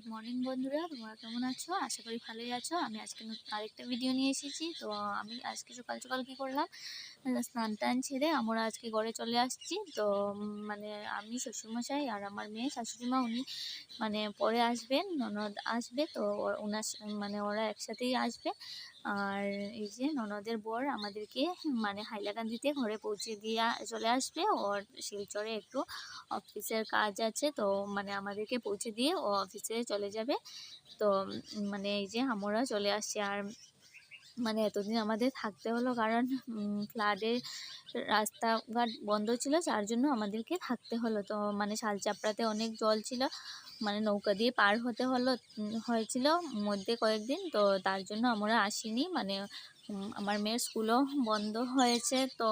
Good morning বন্ধুরা, তোমরা কেমন আছো? আশা করি ভালোই আছো। আমি আজকে আরেকটা ভিডিও নিয়ে এসেছি। তো আমি আজকে সকাল সকাল কী করলাম, স্নান টান ছেড়ে আমরা আজকে ঘরে চলে আসছি। তো মানে আমি শ্বশুরমশাই আর আমার মেয়ে শাশুড়িমা উনি মানে পরে আসবেন, ননদ আসবে। তো ওনার মানে ওরা একসাথেই আসবে। আর এই যে ননদের বর আমাদেরকে মানে হাইলাকান্দিতে ঘরে পৌঁছে দিয়ে চলে আসবে। ওর শিলচরে একটু অফিসের কাজ আছে, তো মানে আমাদেরকে পৌঁছে দিয়ে ও অফিসে চলে যাবে। তো মানে এই যে আমরা চলে আসছি। আর মানে এতদিন আমাদের থাকতে হলো কারণ ফ্লাডে রাস্তাঘাট বন্ধ ছিল, যার জন্য আমাদেরকে থাকতে হলো। তো মানে শালচাপড়াতে অনেক জল ছিল, মানে নৌকা দিয়ে পার হতে হয়েছিল মধ্যে কয়েকদিন। তো তার জন্য আমরা আসিনি। মানে আমার মেয়ের স্কুলও বন্ধ হয়েছে, তো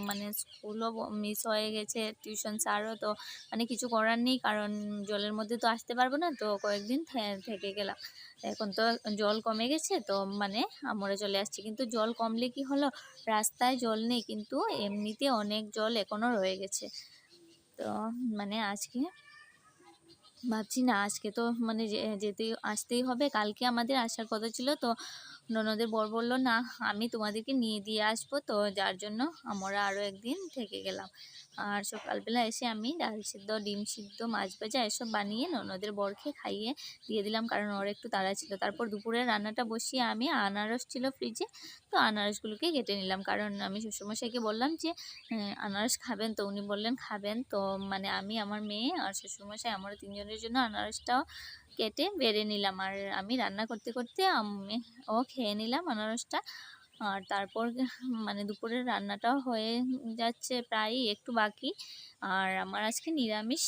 মানে স্কুলও মিস হয়ে গেছে, টিউশন স্যারও। তো মানে কিছু করার নেই, কারণ জলের মধ্যে তো আসতে পারবো না। তো কয়েকদিন থেকে গেলাম। এখন তো জল কমে গেছে, তো মানে আমরা চলে আসছি। কিন্তু জল কমলে কি হলো, রাস্তায় জল নেই, কিন্তু এমনিতে অনেক জল এখনো রয়ে গেছে। তো মানে আজকে ভাবছি না, আজকে তো মানে আসতেই হবে। কালকে আমাদের আসার কথা ছিল, তো ননদের বর বললো না, আমি তোমাদেরকে নিয়ে দিয়ে আসবো। তো যার জন্য আমরা আরও একদিন থেকে গেলাম। আর সকালবেলা এসে আমি ডাল সিদ্ধ, ডিম সিদ্ধ, মাছ ভাজা এসব বানিয়ে ননদের বরকে খাইয়ে দিয়ে দিলাম, কারণ ওর একটু তাড়া ছিল। তারপর দুপুরের রান্নাটা বসিয়ে আমি আনারস ছিল ফ্রিজে, তো আনারসগুলোকে কেটে নিলাম। কারণ আমি শ্বশুরমশাইকে বললাম যে আনারস খাবেন, তো উনি বললেন খাবেন। তো মানে আমি, আমার মেয়ে আর শ্বশুরমশাই, আমরা তিনজনের জন্য আনারসটাও কেটে বেড়ে নিলাম। আর আমি রান্না করতে করতে ও খেয়ে নিলাম আনারসটা। আর তারপর মানে দুপুরের রান্নাটাও হয়ে যাচ্ছে, প্রায়ই একটু বাকি। আর আমার আজকে নিরামিষ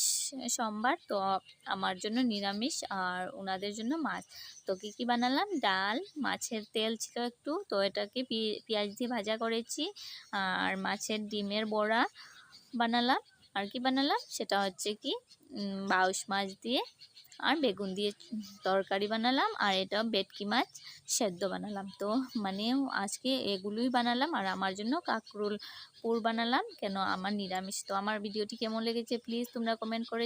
সোমবার, তো আমার জন্য নিরামিষ আর ওনাদের জন্য মাছ। তো কী বানালাম, ডাল, মাছের তেল ছিল একটু, তো এটাকে পেঁয়াজ দিয়ে ভাজা করেছি। আর মাছের ডিমের বড়া বানালাম। আর কি বানালাম সেটা হচ্ছে কি, বাউশ মাছ দিয়ে আর বেগুন দিয়ে তরকারি বানালাম। আর এটা ভেটকি মাছ সেদ্ধ বানালাম। তো মানে আজকে এগুলোই বানালাম। আর আমার জন্য কাঁকরোল পুর বানালাম, কেন আমার নিরামিষ। তো আমার ভিডিওটি কেমন লেগেছে প্লিজ তোমরা কমেন্ট করে